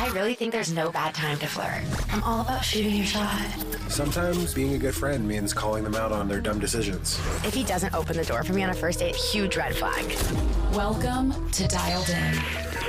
I really think there's no bad time to flirt. I'm all about shooting your shot. Sometimes being a good friend means calling them out on their dumb decisions. If he doesn't open the door for me on a first date, huge red flag. Welcome to Dialed In.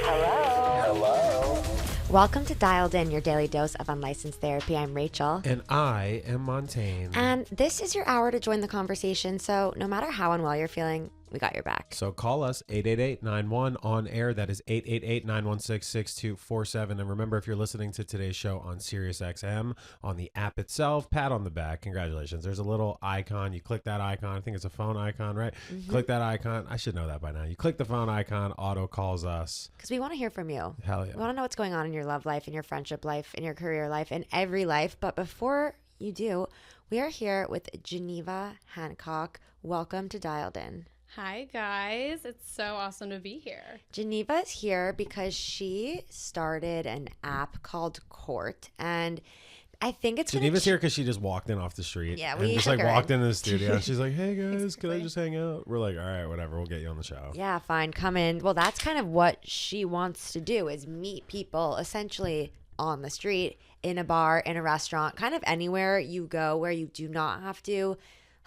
Hello. Welcome to Dialed In, your daily dose of unlicensed therapy. I'm Rachel. And I am Montaine. And this is your hour to join the conversation. So no matter how unwell you're feeling, we got your back. So call us 888-91 on air. That is 888-916-6247. And remember, if you're listening to today's show on SiriusXM, on the app itself, pat on the back. Congratulations. There's a little icon. You click that icon. I think it's a phone icon, right? Mm-hmm. Click that icon. I should know that by now. You click the phone icon, auto calls us. Because we want to hear from you. Hell yeah. We want to know what's going on in your love life, in your friendship life, in your career life, in every life. But before you do, we are here with Geneva Hancock. Welcome to Dialed In. Hi, guys. It's so awesome to be here. Geneva is here because she started an app called Court, and I think it's Geneva's here because she just walked in off the street. Yeah, we and just took her walked in. into the studio. She's like, "Hey guys, can I just hang out?" We're like, "All right, whatever. We'll get you on the show." Yeah, fine, come in. Well, that's kind of what she wants to do, is meet people essentially on the street, in a bar, in a restaurant, kind of anywhere you go where you do not have to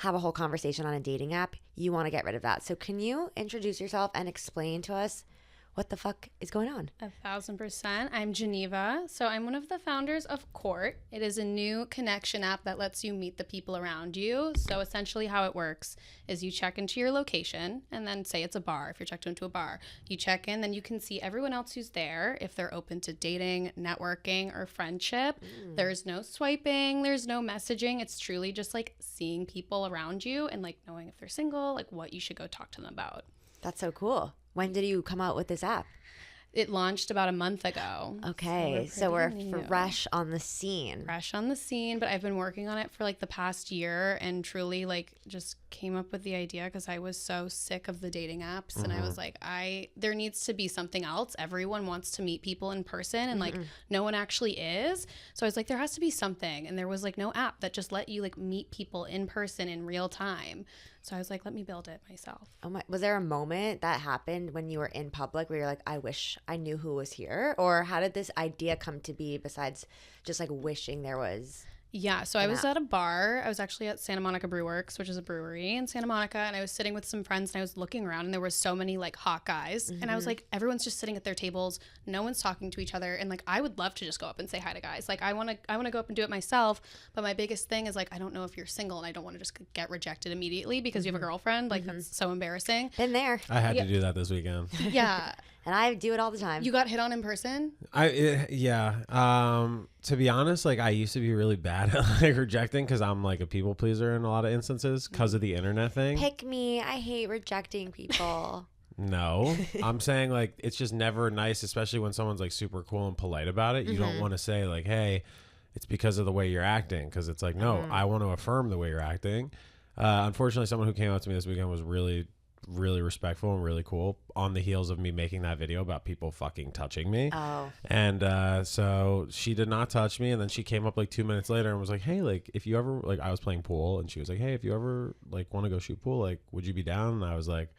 have a whole conversation on a dating app. You want to get rid of that. So can you introduce yourself and explain to us what the fuck is going on? 1,000%. I'm Geneva. So I'm one of the founders of Court. It is a new connection app that lets you meet the people around you. So essentially how it works is you check into your location, and then say it's a bar. If you're checked into a bar, you check in, then you can see everyone else who's there, if they're open to dating, networking, or friendship. There's no swiping. There's no messaging. It's truly just like seeing people around you and like knowing if they're single, like what you should go talk to them about. That's so cool. When did you come out with this app? It launched about a month ago. Okay, so we're fresh on the scene. Fresh on the scene, but I've been working on it for like the past year, and truly like just came up with the idea because I was so sick of the dating apps. And I was like, there needs to be something else. Everyone wants to meet people in person, and like no one actually is. So I was like, there has to be something. And there was like no app that just let you like meet people in person in real time. So I was like, let me build it myself. Oh my! Was there a moment that happened when you were in public where you're like, I wish I knew who was here? Or how did this idea come to be besides just like wishing there was? Yeah, so I was at a bar. I was actually at Santa Monica Brew Works, which is a brewery in Santa Monica, and I was sitting with some friends, and I was looking around, and there were so many like hot guys, and I was like, everyone's just sitting at their tables, no one's talking to each other, and like I would love to just go up and say hi to guys. Like I want to go up and do it myself, but my biggest thing is like I don't know if you're single, and I don't want to just get rejected immediately because you have a girlfriend. Like that's so embarrassing. Been there. I had to do that this weekend. Yeah. And I do it all the time. You got hit on in person? To be honest, like I used to be really bad at like rejecting because I'm like a people pleaser in a lot of instances because of the internet thing. Pick me. I hate rejecting people. No, I'm saying like it's just never nice, especially when someone's like super cool and polite about it. You don't want to say like, hey, it's because of the way you're acting, because it's like, no, I want to affirm the way you're acting. Unfortunately, someone who came out to me this weekend was really respectful and really cool on the heels of me making that video about people fucking touching me. Oh. And so she did not touch me, and then she came up like 2 minutes later and was like, hey, like if you ever, like I was playing pool, and she was like, hey, if you ever like want to go shoot pool, like would you be down? And I was like,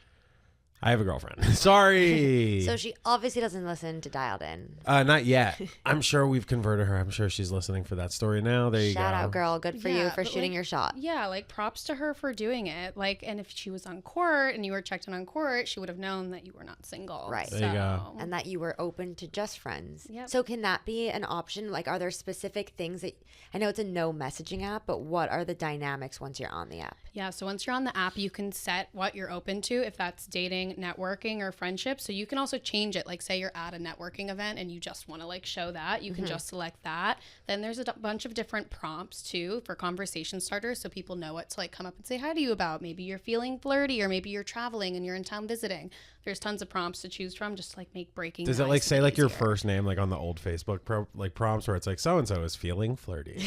I have a girlfriend. Sorry. So she obviously doesn't listen to Dialed In. Not yet. I'm sure we've converted her. I'm sure she's listening for that story now. There you go. Shout out, girl. Good for you for shooting like, your shot. Yeah, like props to her for doing it. Like, and if she was on Court and you were checked in on Court, she would have known that you were not single. Right. There you go. And that you were open to just friends. Yep. So can that be an option? Like, are there specific things that, I know it's a no messaging app, but what are the dynamics once you're on the app? Yeah, so once you're on the app, you can set what you're open to, if that's dating, networking, or friendship. So you can also change it. Like say you're at a networking event and you just want to like show that, you can just select that. Then there's a bunch of different prompts too for conversation starters, so people know what to like come up and say hi to you about. Maybe you're feeling flirty, or maybe you're traveling and you're in town visiting. There's tons of prompts to choose from, just to, like make breaking. Does it like say like your first name like on the old Facebook like prompts where it's like so and so is feeling flirty?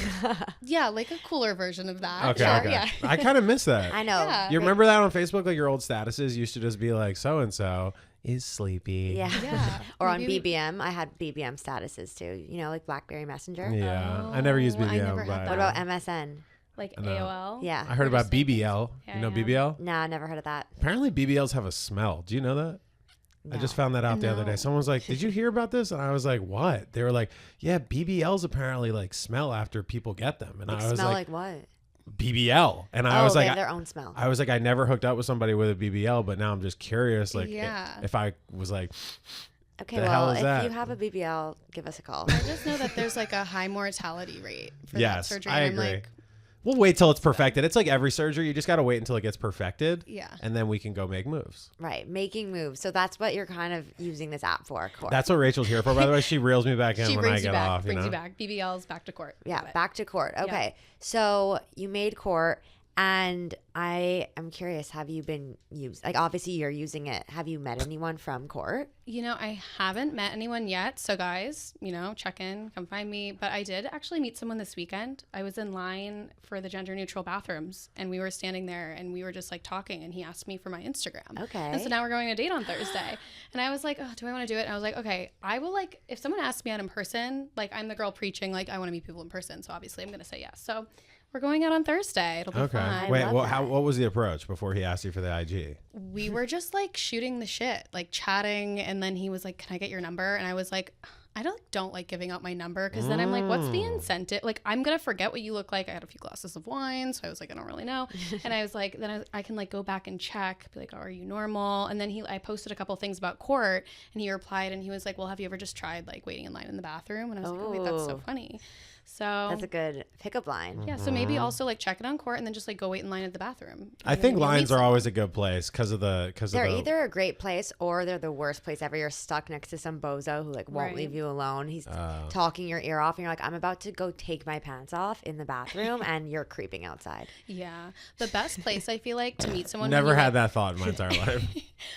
Yeah, like a cooler version of that. Okay, Sure, okay. yeah. I kind of miss that. I know. Yeah. You remember that on Facebook? Like your old statuses used to just be like so and so is sleepy. Yeah. Yeah. Or on Maybe BBM. I had BBM statuses too. You know, like BlackBerry Messenger. Yeah. I never used BBM. I never had but What about MSN? like No. AOL. Yeah. I heard about BBL. Yeah, You know yeah. BBL? Nah, never heard of that. Apparently BBLs have a smell. Do you know that? I just found that out the other day. Someone was like, did you hear about this? And I was like, what? They were like, yeah, BBLs apparently like smell after people get them. And I was smell like what? BBL. And I was they like, have their own smell. I was like, I never hooked up with somebody with a BBL, but now I'm just curious. Like, if I was like, okay, the well, hell is if that? you have a BBL, give us a call. I just know that there's like a high mortality rate for that surgery. I and agree. I'm like, we'll wait till it's perfected. It's like every surgery. You just got to wait until it gets perfected. Yeah. And then we can go make moves. Right. Making moves. So that's what you're kind of using this app for. Court. That's what Rachel's here for, by the way. She reels me back in she when I brings you get back, off. brings you back. BBLs back to court. Yeah, Love it. back to court. Okay. So you made court, and I am curious, have you been used? Like, obviously you're using it. Have you met anyone from court? You know, I haven't met anyone yet. So guys, you know, check in, come find me. But I did actually meet someone this weekend. I was in line for the gender neutral bathrooms, and we were standing there and we were just like talking, and he asked me for my Instagram. Okay. And so now we're going on a date on Thursday. And I was like, oh, do I want to do it? And I was like, okay, I will, like, if someone asks me out in person, like, I'm the girl preaching, like, I want to meet people in person. So obviously I'm going to say yes. So we're going out on Thursday. It'll be fun. Wait, what was the approach before he asked you for the IG? We were just like shooting the shit, like chatting, and then he was like, "Can I get your number?" And I was like, "I don't like giving out my number because then I'm like, what's the incentive? Like, I'm gonna forget what you look like." I had a few glasses of wine, so I was like, I don't really know. And I was like, then I can like go back and check, be like, oh, are you normal? And then I posted a couple things about court, and he replied, and he was like, well, have you ever just tried like waiting in line in the bathroom? And I was like, oh wait, that's so funny. So That's a good pickup line. yeah, so maybe also like check it on court and then just like go wait in line at the bathroom. I think lines are always a good place because of the They're either a great place or they're the worst place ever. You're stuck next to some bozo who like won't leave you alone. He's talking your ear off, and you're like, I'm about to go take my pants off in the bathroom, and you're creeping outside. Yeah, the best place I feel like to meet someone. Never had that thought in my entire life.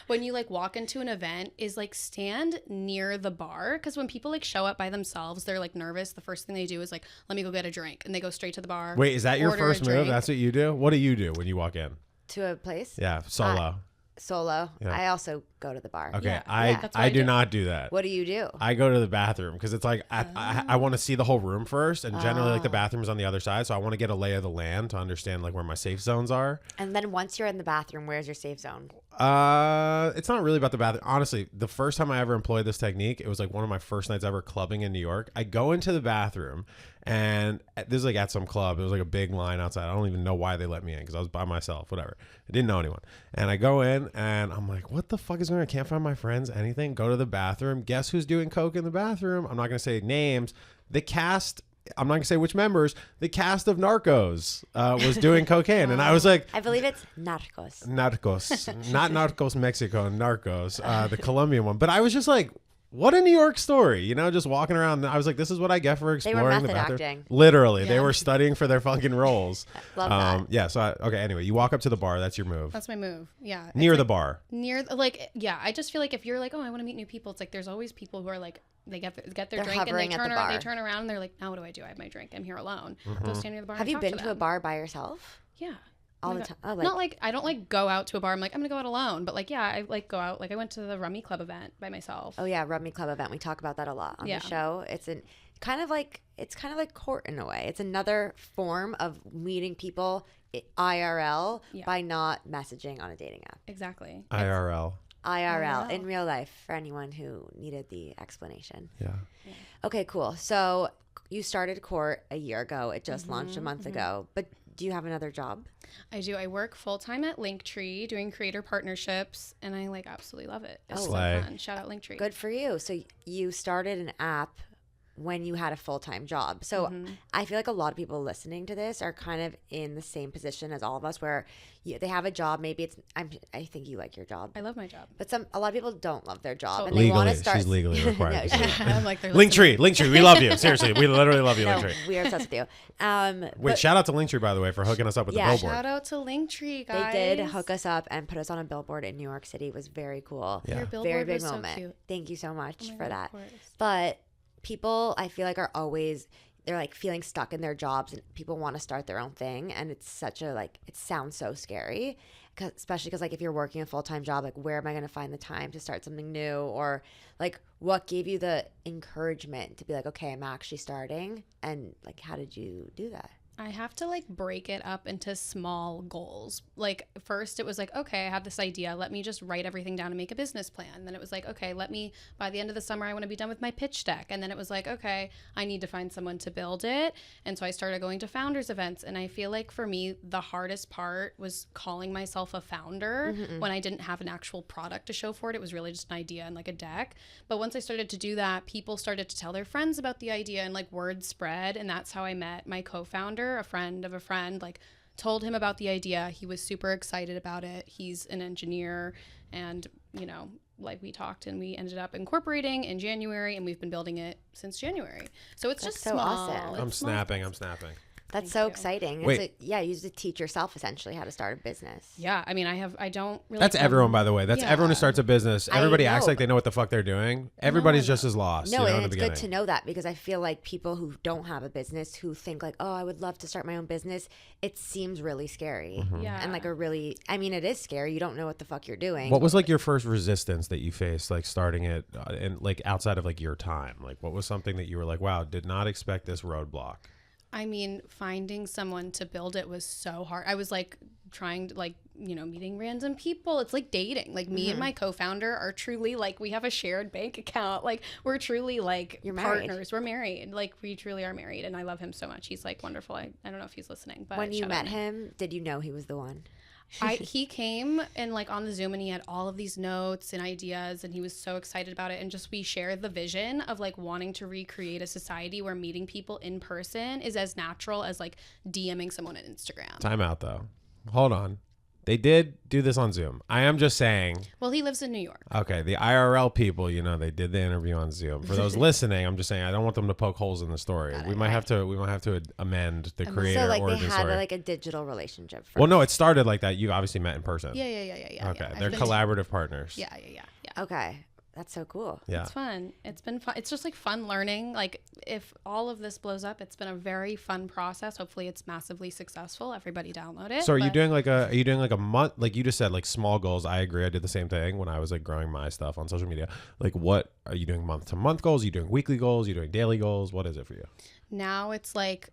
When you like walk into an event is like stand near the bar, because when people like show up by themselves, they're like nervous. The first thing they do is like, let me go get a drink, and they go straight to the bar. Wait, is that your order a first move? drink. That's what you do? What do you do when you walk in? To a place? Yeah, solo. Solo. Yeah. I also go to the bar. Okay, Yeah, that's what I I do do. not do that. What do you do? I go to the bathroom because it's like I want to see the whole room first, and generally like the bathroom is on the other side, so I want to get a lay of the land to understand like where my safe zones are. And then once you're in the bathroom, where's your safe zone? It's not really about the bathroom. Honestly, the first time I ever employed this technique, it was like one of my first nights ever clubbing in New York. I go into the bathroom, and this is like at some club. It was like a big line outside. I don't even know why they let me in because I was by myself, whatever. I didn't know anyone. And I go in, and I'm like, what the fuck is going on? I can't find my friends, anything. Go to the bathroom. Guess who's doing coke in the bathroom? I'm not going to say names. The cast... I'm not going to say which members. The cast of Narcos was doing cocaine. And I was like... I believe it's Narcos. Narcos. Not Narcos Mexico, Narcos, the Colombian one. But I was just like, what a New York story, you know, just walking around. I was like, this is what I get for exploring method the bathroom. acting. Literally, they were studying for their fucking roles. Love that. Yeah, so, okay, anyway, you walk up to the bar. That's your move. That's my move. Yeah. It's Near like, the bar. Near, like, yeah. I just feel like if you're like, oh, I want to meet new people, it's like there's always people who are like, they get their They're drink and they hovering at the bar. they turn around and they're like, now what do I do? I have my drink. I'm here alone. Go stand near the bar. Have and you talk been to a them. bar by yourself? Yeah. All Oh my the God. time? Oh, Not like I don't like go out to a bar. I'm like I'm gonna go out alone, but like yeah, I like go out. Like I went to the Rummy Club event by myself. Oh yeah, Rummy Club event. We talk about that a lot on the show. It's kind of like court in a way. It's another form of meeting people IRL by not messaging on a dating app. Exactly. IRL. In real life, for anyone who needed the explanation. Yeah. Okay, cool. So you started court a year ago. It just launched a month ago. But do you have another job? I do. I work full time at Linktree doing creator partnerships, and I like absolutely love it. It's so fun. Shout out Linktree. Good for you. So you started an app when you had a full-time job. So I feel like a lot of people listening to this are kind of in the same position as all of us where they have a job. Maybe I think you like your job. I love my job. But a lot of people don't love their job. Totally. And they want to start. She's legally required. I'm like they're Linktree, we love you. Seriously, we literally love you, No, Linktree. we are obsessed with you. Wait, shout out to Linktree, by the way, for hooking us up with the billboard. Shout out to Linktree, guys. They did hook us up and put us on a billboard in New York City. It was very cool. Yeah. Your billboard Very big was moment. So cute. Thank you so much Oh my for God, that. of course. But people, I feel like, are always, they're like feeling stuck in their jobs, and people want to start their own thing. And it's such a, like, it sounds so scary, especially because, like, if you're working a full-time job, like, where am I going to find the time to start something new? Or, like, what gave you the encouragement to be like, okay, I'm actually starting? And, like, how did you do that? I have to like break it up into small goals. Like first it was like, okay, I have this idea. Let me just write everything down and make a business plan. Then it was like, okay, by the end of the summer, I want to be done with my pitch deck. And then it was like, okay, I need to find someone to build it. And so I started going to founders events. And I feel like for me, the hardest part was calling myself a founder when I didn't have an actual product to show for it. It was really just an idea and like a deck. But once I started to do that, people started to tell their friends about the idea and like word spread. And that's how I met my co-founder. A friend of a friend, like told him about the idea. He was super excited about it. He's an engineer, and like we talked and we ended up incorporating in January, and we've been building it since January. So it's That's just so small. awesome. I'm snapping. I'm snapping. That's Thank so you. exciting. Wait. You used to teach yourself essentially how to start a business. Yeah, I mean, I don't really. That's everyone, by the way. That's everyone who starts a business. Everybody acts know, like they know what the fuck they're doing. Everybody's just as lost. No, in and the it's beginning. good to know that, because I feel like people who don't have a business, who think like, oh, I would love to start my own business, it seems really scary. Yeah. And like it is scary. You don't know what the fuck you're doing. What was like your first resistance that you faced, like starting it, and like outside of like your time? Like, what was something that you were like, wow, did not expect this roadblock? I mean, finding someone to build it was so hard. I was like trying to meeting random people. It's like dating. Like me and my co-founder are truly like, we have a shared bank account. Like we're truly like partners. We're married. Like we truly are married. And I love him so much. He's like wonderful. I don't know if he's listening, but when you met him, did you know he was the one? He came and like on the Zoom, and he had all of these notes and ideas, and he was so excited about it. And just we shared the vision of like wanting to recreate a society where meeting people in person is as natural as like DMing someone on Instagram. Time out though. Hold on. They did do this on Zoom. I am just saying. Well, he lives in New York. Okay, the IRL people, they did the interview on Zoom. For those listening, I'm just saying I don't want them to poke holes in the story. We might have to amend the creator So like they origin had story. like a digital relationship first. Well, no, it started like that. You obviously met in person. Yeah. Okay, Yeah. they're collaborative partners. Yeah. Okay. That's so cool. Yeah. It's fun. It's been fun. It's just like fun learning. Like if all of this blows up, it's been a very fun process. Hopefully it's massively successful. Everybody download it. So are you doing like a month, like you just said, like small goals? I agree. I did the same thing when I was like growing my stuff on social media. Like what are you doing, month to month goals? Are you doing weekly goals? Are you doing daily goals? What is it for you? Now it's like,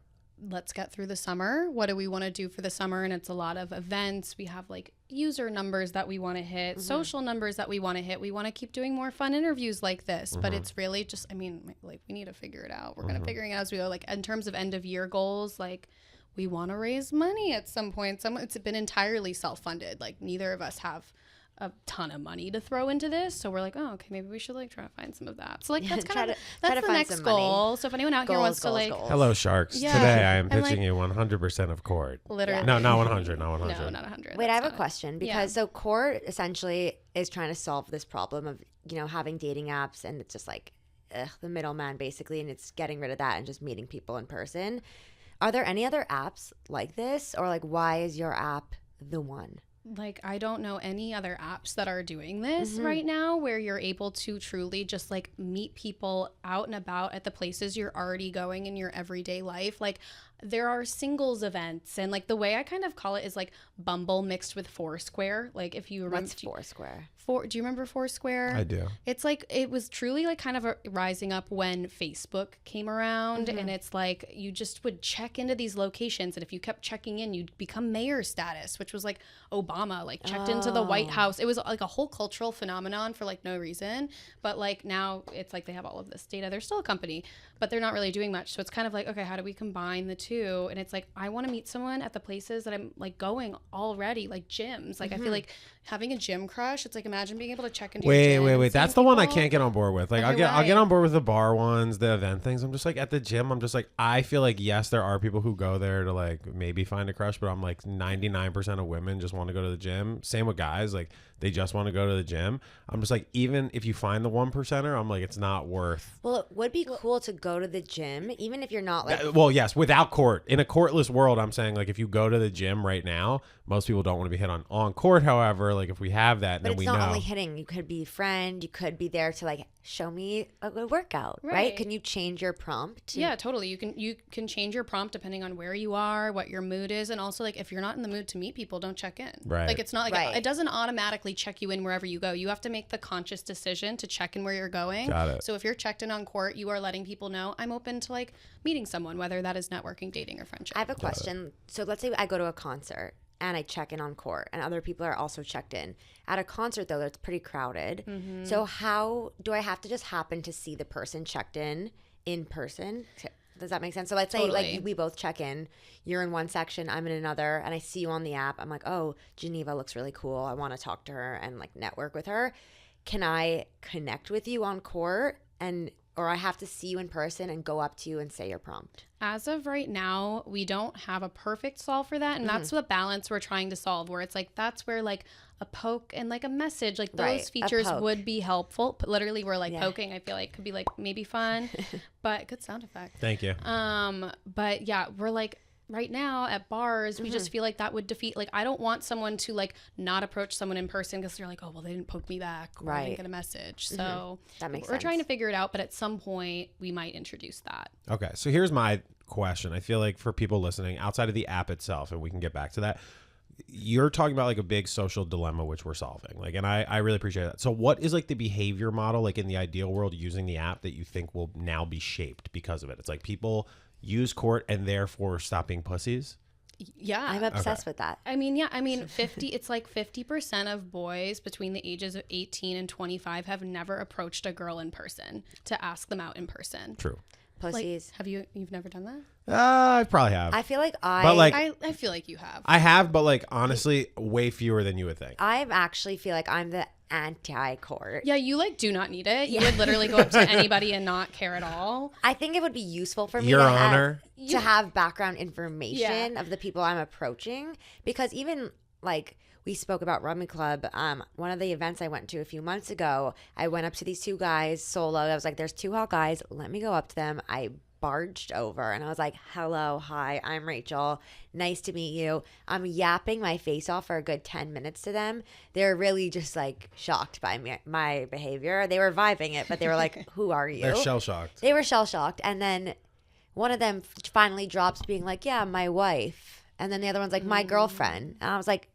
let's get through the summer. What do we want to do for the summer? And it's a lot of events. We have like user numbers that we want to hit, social numbers that we want to hit. We want to keep doing more fun interviews like this, but it's really just, I mean, like we need to figure it out. We're going to figure it out as we go. Like in terms of end of year goals, like we want to raise money at some point. It's been entirely self-funded. Like neither of us have a ton of money to throw into this, so we're like, oh, okay, maybe we should like try to find some of that. So like that's kind of that's the find next some goal. money. So if anyone out here wants to like, Hello, sharks. Yeah. Today I am And, pitching like- you 100% of Court. literally, No, not 100. Not 100. no, not 100. Wait, I have That's a not it. question, because so Court essentially is trying to solve this problem of, having dating apps, and it's just like the middleman basically, and it's getting rid of that and just meeting people in person. Are there any other apps like this, or like why is your app the one? Like, I don't know any other apps that are doing this right now, where you're able to truly just like meet people out and about at the places you're already going in your everyday life. Like there are singles events, and like the way I kind of call it is like Bumble mixed with Foursquare. Like if you remember, What's Foursquare? do you remember Foursquare? I do. It's like, it was truly like kind of rising up when Facebook came around, and it's like you just would check into these locations, and if you kept checking in, you'd become mayor status, which was like Obama like checked into the White House. It was like a whole cultural phenomenon for like no reason, but like now it's like they have all of this data. They're still a company, but they're not really doing much. So it's kind of like, okay, how do we combine the two? And it's like, I want to meet someone at the places that I'm like going already, like gyms. Like I feel like having a gym crush, it's like, imagine being able to check into your gym and Wait. That's seeing the one I people. can't get on board with. Like Okay, I'll get right. on board with the bar ones, the event things. I'm just like at the gym. I'm just like, I feel like, yes, there are people who go there to like maybe find a crush, but I'm like 99% of women just want to go to the gym. Same with guys. Like they just want to go to the gym. I'm just like, even if you find the 1%er, I'm like, it's not worth. Well, it would be cool to go to the gym, even if you're not like. Well, yes, without court. In a courtless world, I'm saying like if you go to the gym right now, most people don't want to be hit on court. However, like if we have that, But then it's we not know. only hitting. You could be a friend. You could be there to like show me a good workout, right? Right. Can you change your prompt? Yeah, totally. You can change your prompt depending on where you are, what your mood is, and also like if you're not in the mood to meet people, don't check in. Right. Like it's not like Right. it doesn't automatically automatically check you in wherever you go. You have to make the conscious decision to check in where you're going. Got it. So if you're checked in on court, you are letting people know I'm open to like meeting someone, whether that is networking, dating, or friendship. I have a question. So let's say I go to a concert and I check in on court and other people are also checked in. At a concert, though, it's pretty crowded. So how do I have to just happen to see the person checked in person? Does that make sense? So let's say like we both check in. You're in one section, I'm in another, and I see you on the app. I'm like, oh, Geneva looks really cool. I want to talk to her and like network with her. Can I connect with you on court or I have to see you in person and go up to you and say your prompt? As of right now, we don't have a perfect solve for that. And that's the balance we're trying to solve, where it's like, that's where like a poke and like a message, like those features would be helpful. But literally we're like poking, I feel like could be like maybe fun, but good sound effect. Thank you. But yeah, we're like, right now at bars, we just feel like that would defeat, like, I don't want someone to like not approach someone in person because they're like, oh, well, they didn't poke me back or I didn't get a message. So that makes we're sense. trying to figure it out, but at some point we might introduce that. Okay. So here's my question. I feel like for people listening outside of the app itself, and we can get back to that, you're talking about like a big social dilemma, which we're solving. Like, and I really appreciate that. So what is like the behavior model, like in the ideal world using the app that you think will now be shaped because of it? It's like people use court and therefore stop being pussies. Yeah. I'm obsessed with that. I mean, it's like 50% of boys between the ages of 18 and 25 have never approached a girl in person to ask them out in person. True. Pussies. Like, you've never done that? I probably have. I feel like But like, I feel like you have. I have, but like honestly, way fewer than you would think. I actually feel like I'm the anti-court. Yeah, you like do not need it. You would literally go up to anybody and not care at all. I think it would be useful for me Your to Honor. have background information of the people I'm approaching, because even like we spoke about Rummy Club, one of the events I went to a few months ago, I went up to these two guys solo. I was like, there's two hot guys, let me go up to them. I barged over and I was like, hello, hi, I'm Rachel, nice to meet you. I'm yapping my face off for a good 10 minutes to them. They're really just like shocked by my behavior. They were vibing it, but they were like, who are you? They're shell-shocked. They were shell-shocked. And then one of them finally drops being like, yeah, my wife. And then the other one's like, my girlfriend. And I was like,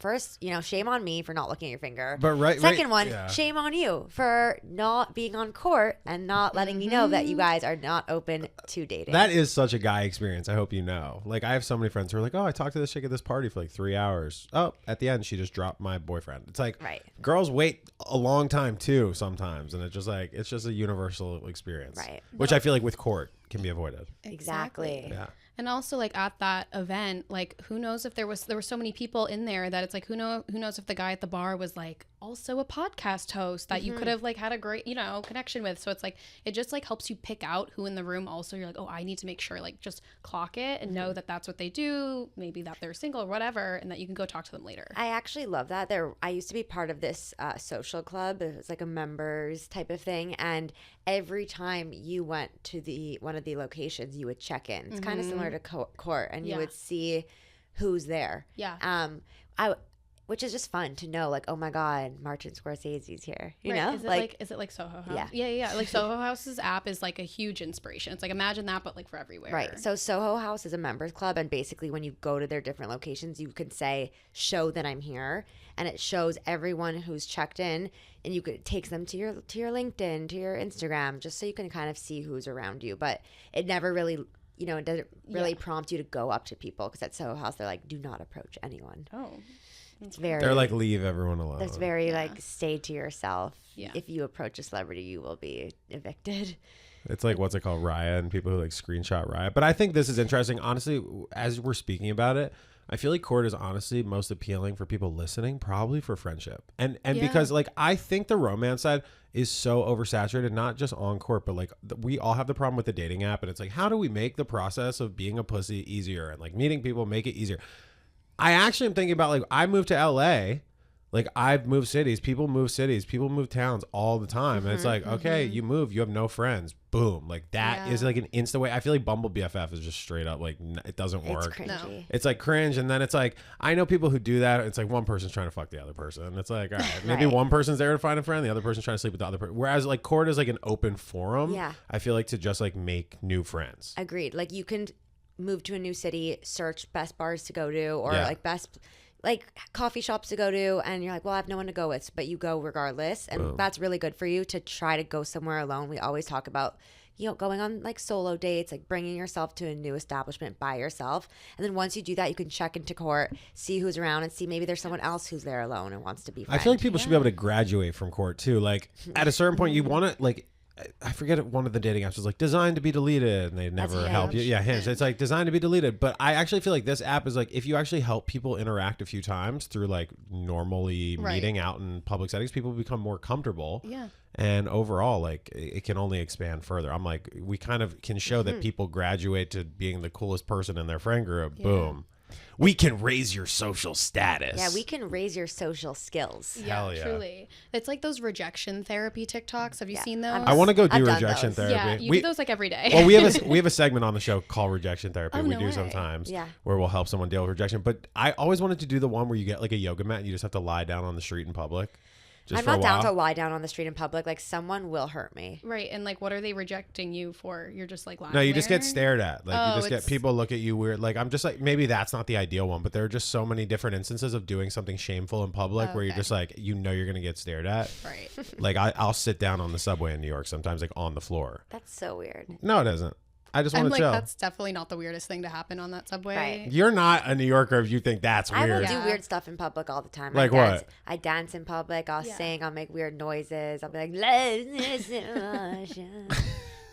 first, shame on me for not looking at your finger. But Second one, shame on you for not being on court and not letting me know that you guys are not open to dating. That is such a guy experience. I hope you know. Like, I have so many friends who are like, oh, I talked to this chick at this party for like 3 hours. Oh, at the end, she just dropped my boyfriend. It's like, girls wait a long time too sometimes. And it's just a universal experience. Right. Which I feel like with court can be avoided. Exactly. Yeah. And also, like, at that event, like, who knows if there were so many people in there that it's like, who knows if the guy at the bar was like also a podcast host that you could have like had a great connection with. So it's like, it just like helps you pick out who in the room. Also, you're like, oh, I need to make sure, like, just clock it and know that that's what they do, maybe that they're single or whatever, and that you can go talk to them later. I actually love that. I used to be part of this social club. It was like a members type of thing, and every time you went to one of the locations, you would check in. It's kind of similar to court, and you would see who's there. Yeah. Which is just fun to know, like, oh my God, Martin Scorsese's here. You right. know? Is it like Soho House? Yeah. Yeah. Like Soho House's app is like a huge inspiration. It's like, imagine that, but like for everywhere. Right. So Soho House is a members club, and basically when you go to their different locations, you can say, show that I'm here, and it shows everyone who's checked in, and it takes them to your LinkedIn, to your Instagram, just so you can kind of see who's around you. But it never really, it doesn't really prompt you to go up to people, because at Soho House, they're like, do not approach anyone. Oh. It's very. They're like, leave everyone alone. That's very like, stay to yourself. Yeah. If you approach a celebrity, you will be evicted. It's like, what's it called, Raya, and people who like screenshot Raya. But I think this is interesting. Honestly, as we're speaking about it, I feel like court is honestly most appealing for people listening, probably for friendship. And because like, I think the romance side is so oversaturated, not just on court, but like we all have the problem with the dating app. And it's like, how do we make the process of being a pussy easier and like meeting people, make it easier? I actually am thinking about, like, I moved to LA. Like, I've moved cities. People move towns all the time. And it's like, okay, you move, you have no friends. Boom. Like, that is like an instant way. I feel like Bumble BFF is just straight up like, it doesn't work. It's cringy. It's like cringe. And then it's like, I know people who do that. It's like one person's trying to fuck the other person. It's like, all right, maybe one person's there to find a friend, the other person's trying to sleep with the other person. Whereas like court is like an open forum. Yeah. I feel like to just like make new friends. Agreed. Like, you can move to a new city, search best bars to go to, or like like coffee shops to go to, and you're like, well, I have no one to go with, but you go regardless, and that's really good for you to try to go somewhere alone. We always talk about, you know, going on like solo dates, like bringing yourself to a new establishment by yourself. And then once you do that, you can check into court, see who's around, and see maybe there's someone else who's there alone and wants to be friends. I feel like people should be able to graduate from court too. Like at a certain point, you want to like. I forget one of the dating apps was like designed to be deleted, and they never help you. Yeah, Hinge. It's like designed to be deleted. But I actually feel like this app is like if you actually help people interact a few times through like normally meeting out in public settings, people become more comfortable. Yeah. And overall, like it can only expand further. I'm like, we kind of can show that people graduate to being the coolest person in their friend group. Yeah. Boom. We can raise your social status. Yeah, we can raise your social skills. Yeah, truly. It's like those rejection therapy TikToks. Have you seen those? I want to go do rejection therapy. Yeah, you do those like every day. Well, we have a segment on the show called Rejection Therapy. We do sometimes where we'll help someone deal with rejection. But I always wanted to do the one where you get like a yoga mat and you just have to lie down on the street in public. I'm not down to lie down on the street in public. Like someone will hurt me. Right. And like, what are they rejecting you for? You're just like lying. No, you just get stared at. Like you just get people look at you weird. Like I'm just like, maybe that's not the ideal one, but there are just so many different instances of doing something shameful in public where you're just like, you know, you're going to get stared at. Right. Like I'll sit down on the subway in New York sometimes, like on the floor. That's so weird. No, it isn't. I just want to chill. That's definitely not the weirdest thing to happen on that subway. Right. You're not a New Yorker if you think that's weird. I will do weird stuff in public all the time. Like what? I dance in public. I'll sing. I'll make weird noises. I'll be like, let's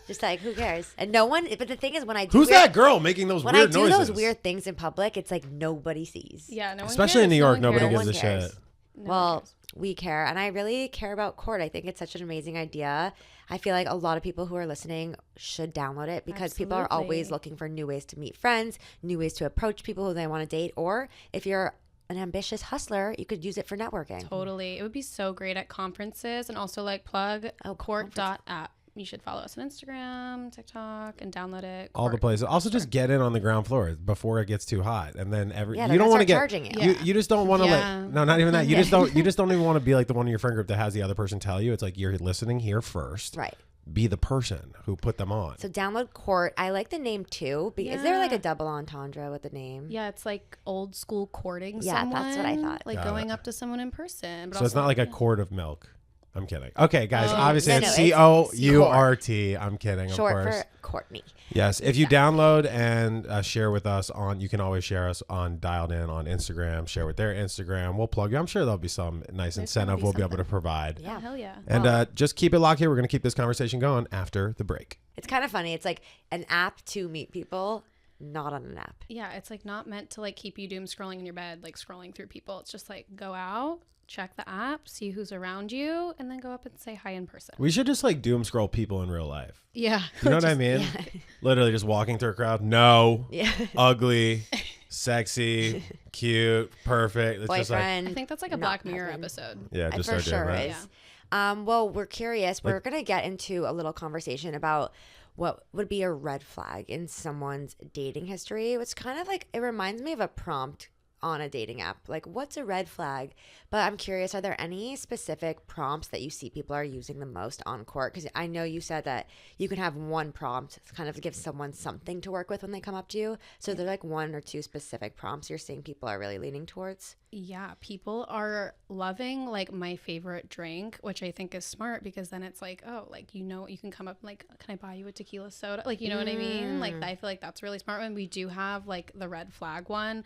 just like, who cares? And no one. But the thing is, when I do who's that girl making those weird noises? When I do those weird things in public, it's like nobody sees. Yeah, no one especially cares. in New York, no nobody gives a shit. Well, we care, and I really care about Court. I think it's such an amazing idea. I feel like a lot of people who are listening should download it because people are always looking for new ways to meet friends, new ways to approach people who they want to date, or if you're an ambitious hustler, you could use it for networking. Totally. It would be so great at conferences, and also like plug court.app. You should follow us on Instagram, TikTok, and download it. All the places. Also, just get in on the ground floor before it gets too hot, and then you don't want to get charging you. You just don't want to no, not even that. You just don't even want to be like the one in your friend group that has the other person tell you. It's like you're listening here first. Right. Be the person who put them on. So download Court. I like the name too. Is there like a double entendre with the name? Yeah, it's like old school courting. Yeah, that's what I thought. Like going up to someone in person. But so it's not like a quart of milk. I'm kidding. Okay, guys. Obviously, it's COURT. I'm kidding. Short of course. for Courtney. Yes. If you download and share with us you can always share us on Dialed In on Instagram. Share with their Instagram. We'll plug you. I'm sure there'll be some nice incentive we'll be able to provide. Yeah, hell yeah. And just keep it locked here. We're going to keep this conversation going after the break. It's kind of funny. It's like an app to meet people, not on an app. Yeah, it's like not meant to like keep you doom scrolling in your bed, like scrolling through people. It's just like go out, check the app, see who's around you, and then go up and say hi in person. We should just like doom scroll people in real life. Yeah. You know what I mean? Yeah. Literally just walking through a crowd. No. Yeah. Ugly, sexy, cute, perfect. It's boyfriend. Just like, I think that's like a Black Mirror episode. Yeah, just for sure it. is. Yeah. Well, we're curious. We're going to get into a little conversation about what would be a red flag in someone's dating history. It's kind of like, it reminds me of a prompt on a dating app. Like, what's a red flag? But I'm curious, are there any specific prompts that you see people are using the most on Court? Because I know you said that you can have one prompt kind of give someone something to work with when they come up to you. So are there like one or two specific prompts you're seeing people are really leaning towards? Yeah, people are loving like my favorite drink, which I think is smart because then it's like, oh, like, you know, you can come up and like, can I buy you a tequila soda? Like, you know what I mean? Like, I feel like that's really smart. When we do have like the red flag one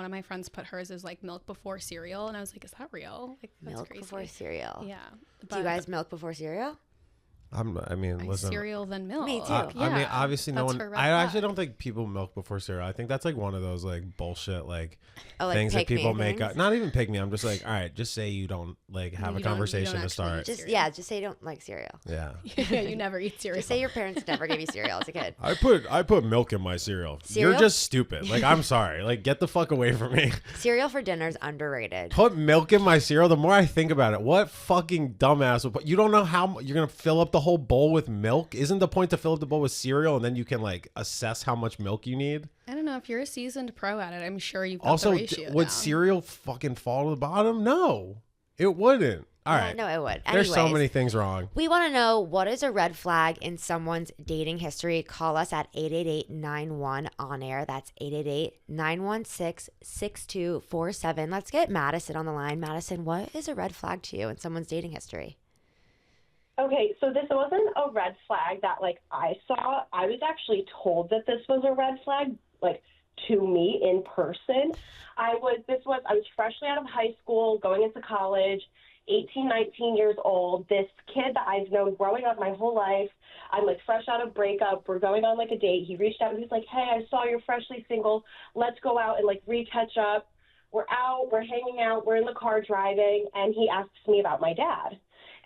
of my friends put hers as like milk before cereal, and I was like, is that real? Like, that's milk crazy. Before cereal. Yeah. Do you guys milk before cereal? Listen. Cereal than milk. Me too. I mean, obviously, no one. I actually flag. don't think people milk before cereal. I think that's like one of those like bullshit like like things that people make things? up. Not even pick me. I'm just like, all right, just say you don't like have a conversation to start. Just say you don't like cereal. Yeah. Yeah, you never eat cereal. Just say your parents never gave you cereal as a kid. I put milk in my cereal. Cereal? You're just stupid. Like, I'm sorry. Like, get the fuck away from me. Cereal for dinner is underrated. Put milk in my cereal. The more I think about it, what fucking dumbass would put? You don't know how you're gonna fill up the whole bowl with milk. Isn't the point to fill up the bowl with cereal and then you can like assess how much milk you need? I don't know, if you're a seasoned pro at it, I'm sure you've got Also, the ratio would down. cereal fucking fall to the bottom? No, it wouldn't. All right. No, it would. There's so Anyways, many things wrong. we want to know, what is a red flag in someone's dating history? Call us at 888-91-ON-AIR. That's 888-916-6247. Let's get Madison on the line. Madison, what is a red flag to you in someone's dating history? Okay, so this wasn't a red flag that, like, I saw. I was actually told that this was a red flag, like, to me in person. I was freshly out of high school, going into college, 18, 19 years old. This kid that I've known growing up my whole life, I'm, like, fresh out of breakup. We're going on, like, a date. He reached out and he was like, hey, I saw you're freshly single. Let's go out and, like, re-catch up. We're out. We're hanging out. We're in the car driving. And he asks me about my dad.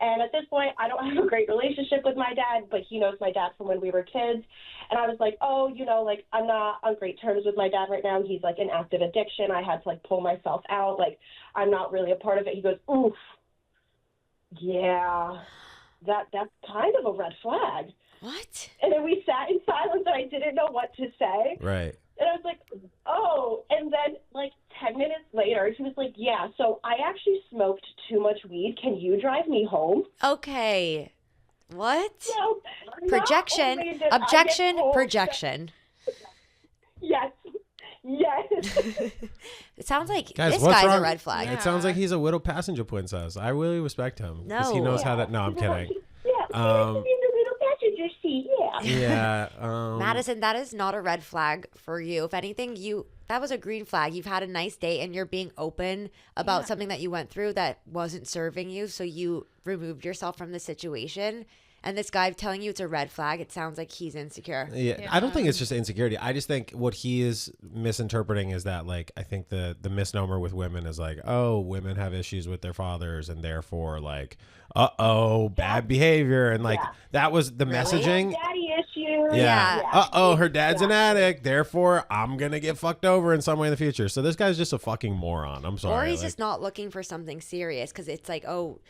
And at this point, I don't have a great relationship with my dad, but he knows my dad from when we were kids. And I was like, oh, you know, like, I'm not on great terms with my dad right now. He's, like, in active addiction. I had to, like, pull myself out. Like, I'm not really a part of it. He goes, oof, yeah, that's kind of a red flag. What? And then we sat in silence, and I didn't know what to say. Right. And I was like, oh. And then, like, 10 minutes later, he was like, yeah, so I actually smoked too much weed. Can you drive me home? Okay. What? So, Projection. not only did I get Objection. told- Projection. Yes. Yes. It sounds like Guys, this what's guy's wrong? a red flag. It sounds like he's a widow passenger princess. I really respect him. Because he No. knows how to... No, I'm kidding. Yeah. Um, In the little passenger seat. Yeah. Yeah. Madison, that is not a red flag for you. If anything, that was a green flag. You've had a nice date and you're being open about something that you went through that wasn't serving you, so you removed yourself from the situation. And this guy telling you it's a red flag, it sounds like he's insecure. Yeah, I don't think it's just insecurity. I just think what he is misinterpreting is that, like, I think the misnomer with women is like, oh, women have issues with their fathers and therefore, like, bad behavior. And, like, that was the messaging. Daddy issues. Yeah. Her dad's an addict. Therefore, I'm going to get fucked over in some way in the future. So this guy's just a fucking moron. I'm sorry. Or he's just not looking for something serious because it's like, oh,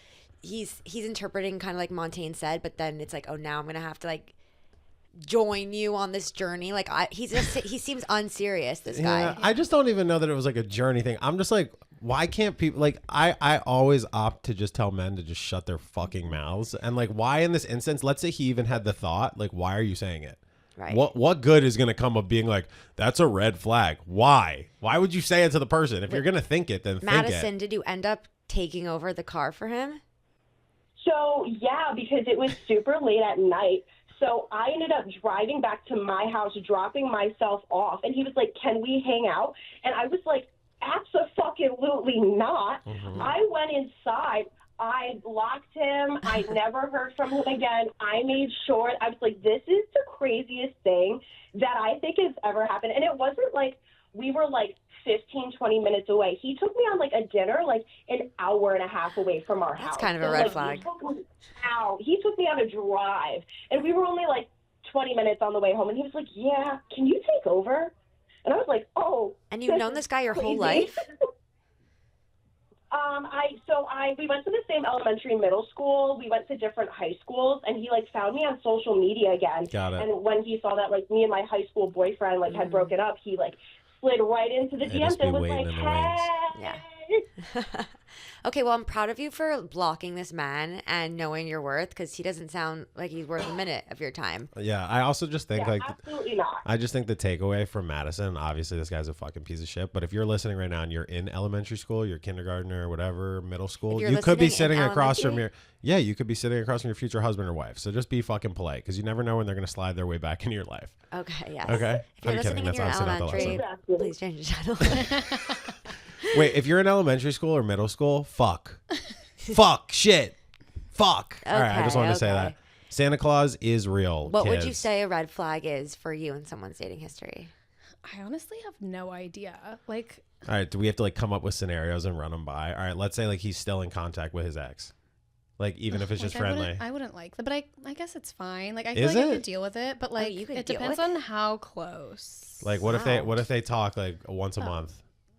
he's interpreting kind of like Montaine said, but then it's like, oh, now I'm gonna have to like join you on this journey. Like he seems unserious, this guy. Yeah, I just don't even know that it was like a journey thing. I'm just like, why can't people, like, I always opt to just tell men to just shut their fucking mouths. And like, why in this instance, let's say he even had the thought, like, why are you saying it? Right. What good is going to come of being like, that's a red flag? Why would you say it to the person? If you're going to think it, then Madison, think it. did you end up taking over the car for him? So, yeah, because it was super late at night. So I ended up driving back to my house, dropping myself off. And he was like, can we hang out? And I was like, absolutely not. Mm-hmm. I went inside. I blocked him. I never heard from him again. I made sure. I was like, this is the craziest thing that I think has ever happened. And it wasn't like we were like 15, 20 minutes away. He took me on like a dinner like an hour and a half away from our house. That's kind of a red like, flag. He took me on a drive, and we were only like 20 minutes on the way home. And he was like, yeah, can you take over? And I was like, oh. And you've known this guy your whole crazy. life? We went to the same elementary and middle school. We went to different high schools, and he like found me on social media again. Got it. And when he saw that like me and my high school boyfriend like had broken up, he like slid right into the DMs just be and was waiting like, in the wings. hey. Yeah. Okay, well, I'm proud of you for blocking this man and knowing your worth, because he doesn't sound like he's worth a minute of your time. Yeah, I also just think Yeah, like absolutely not. I just think the takeaway from Madison, obviously this guy's a fucking piece of shit, but if you're listening right now and you're in elementary school, you're kindergartner or whatever, middle school, you're you could be listening in sitting across from elementary? you could be sitting across from your future husband or wife. So just be fucking polite, because you never know when they're going to slide their way back into your life. Okay, yes. Okay? If you're I'm listening kidding. in your That's obviously not the elementary, lesson. please change the channel. Wait, if you're in elementary school or middle school, fuck. Fuck, shit. Fuck. All right, I just wanted to say that. Santa Claus is real, What would you kids. say a red flag is for you in someone's dating history? I honestly have no idea. Like, All right, do we have to like come up with scenarios and run them by? All right, let's say like he's still in contact with his ex. Like, even if it's just like, friendly. I wouldn't like that, but I guess it's fine. Like, I Is feel like I it? could deal with it, but like, you could it deal depends with on it? how close. Like, what if they talk like once a month?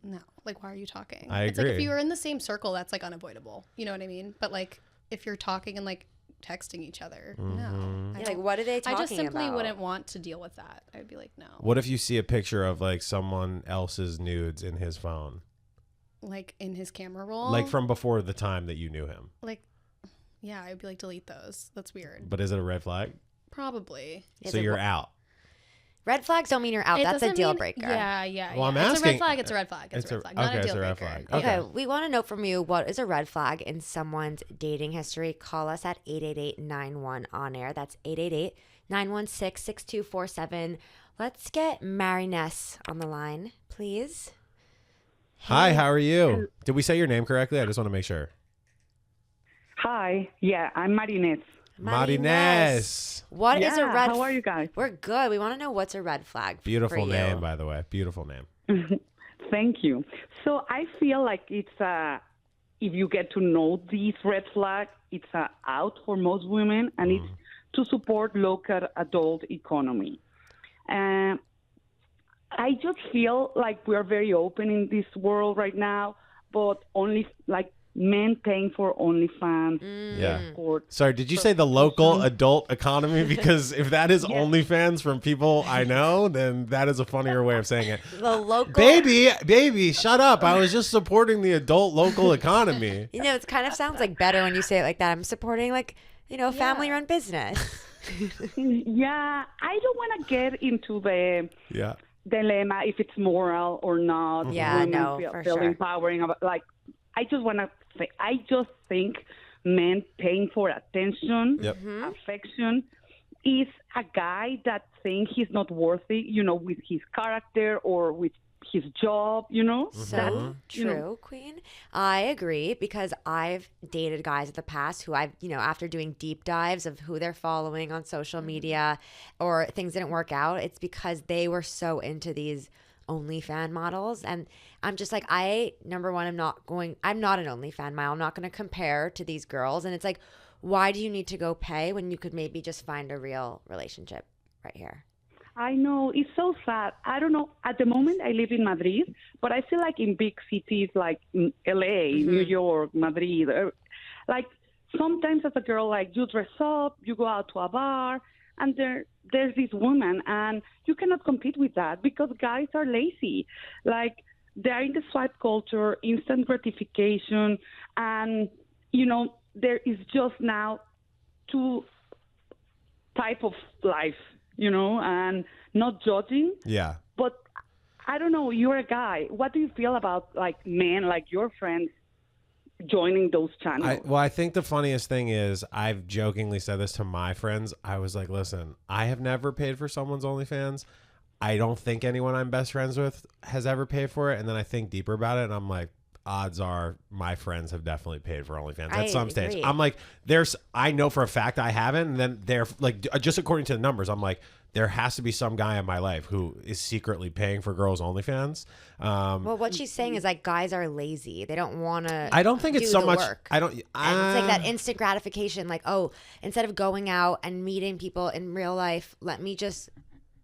No, like, why are you talking? I It's like if agree. you were in the same circle, that's like unavoidable. You know what I mean? But like, if you're talking and like texting each other, no. Mm-hmm. I Like, don't- what are they talking I just simply about? wouldn't want to deal with that. I'd be like, no. What if you see a picture of like someone else's nudes in his phone? like in his camera roll. Like from before the time that you knew him. Like, yeah, I'd be like, delete those. That's weird. But is it a red flag? Probably. Is So it you're out. Red flags don't mean you're out. It That's a doesn't deal mean- breaker. Yeah. Well, I'm It's a asking- red flag. It's a red flag. It's a red flag. Not a it's deal a red breaker. flag. Yeah. Okay. Okay, we want to know from you, what is a red flag in someone's dating history? Call us at 888-91 on air. That's 888-916-6247. Let's get Mariness on the line, please. Hi, how are you? Did we say your name correctly? I just want to make sure. Hi. Yeah, I'm Marinette. Martinez. What is a red? How are you guys? We're good. We want to know what's a red flag. Beautiful for you. name, by the way. Beautiful name. Thank you. So I feel like it's if you get to know these red flags, it's out for most women, and it's to support local adult economy. I just feel like we're very open in this world right now, but only like men paying for OnlyFans. Yeah. Or Sorry, did you say the local adult economy? Because if that is OnlyFans from people I know, then that is a funnier way of saying it. The local Baby, shut up. I was just supporting the adult local economy. You know, it kind of sounds like better when you say it like that. I'm supporting, like, you know, a family-run business. yeah, I don't want to get into the Yeah. dilemma if it's moral or not. Yeah, Women no, feel, for feel sure. empowering. Like, I just think men paying for attention, Yep. affection, is a guy that thinks he's not worthy, you know, with his character or with his job, you know. So you true, know. Queen. I agree, because I've dated guys in the past who I've, you know, after doing deep dives of who they're following on social media or things didn't work out, it's because they were so into these OnlyFans models. And I'm just like, number one, I'm not an OnlyFans model. I'm not going to compare to these girls. And it's like, why do you need to go pay when you could maybe just find a real relationship right here? I know, it's so sad. I don't know. At the moment, I live in Madrid, but I feel like in big cities like in LA, New York, Madrid, like sometimes as a girl, like you dress up, you go out to a bar, and there's this woman, and you cannot compete with that because guys are lazy. Like, they're in the swipe culture, instant gratification, and, you know, there is just now two type of life, you know, and not judging. Yeah. But I don't know, you're a guy. What do you feel about, like, men, like your friends, joining those channels? I think the funniest thing is, I've jokingly said this to my friends. I was like, listen, I have never paid for someone's OnlyFans. I don't think anyone I'm best friends with has ever paid for it. And then I think deeper about it, and I'm like, odds are my friends have definitely paid for OnlyFans at some stage. I'm like, I know for a fact I haven't. And then they're like, just according to the numbers, I'm like, there has to be some guy in my life who is secretly paying for girls' OnlyFans. Well, what she's saying is, like, guys are lazy. They don't want to. I don't think it's so much. Work. I don't. And it's like that instant gratification. Like, oh, instead of going out and meeting people in real life, let me just.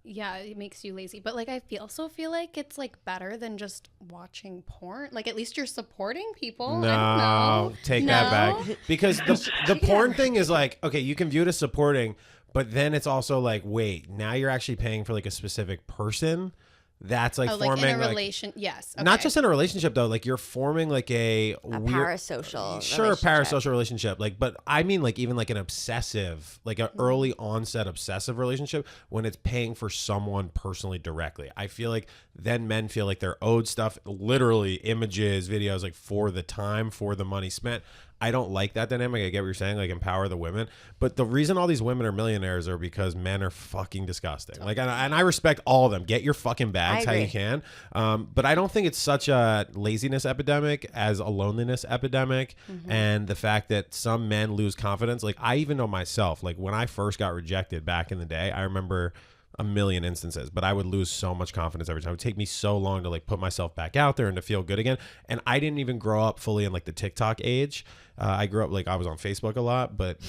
Yeah, it makes you lazy. But like, I also feel like it's like better than just watching porn. Like, at least you're supporting people. No, I don't know. take that back. Because the porn thing is like, okay, you can view it as supporting, but then it's also like, wait, now you're actually paying for like a specific person. That's like forming like in a like, relation. Yes. Okay. not just in a relationship though. Like, you're forming like a weird, parasocial parasocial relationship. Like, but I mean, like, even like an obsessive, like an early onset obsessive relationship, when it's paying for someone personally directly. I feel like then men feel like they're owed stuff, literally images, videos, like for the time, for the money spent. I don't like that dynamic. I get what you're saying, like empower the women. But the reason all these women are millionaires are because men are fucking disgusting. Like, and I respect all of them. Get your fucking bags how you can. But I don't think it's such a laziness epidemic as a loneliness epidemic. And the fact that some men lose confidence. Like, I even know myself, like when I first got rejected back in the day, I remember a million instances, but I would lose so much confidence every time. It would take me so long to like put myself back out there and to feel good again. And I didn't even grow up fully in like the TikTok age. I grew up, like, I was on Facebook a lot, but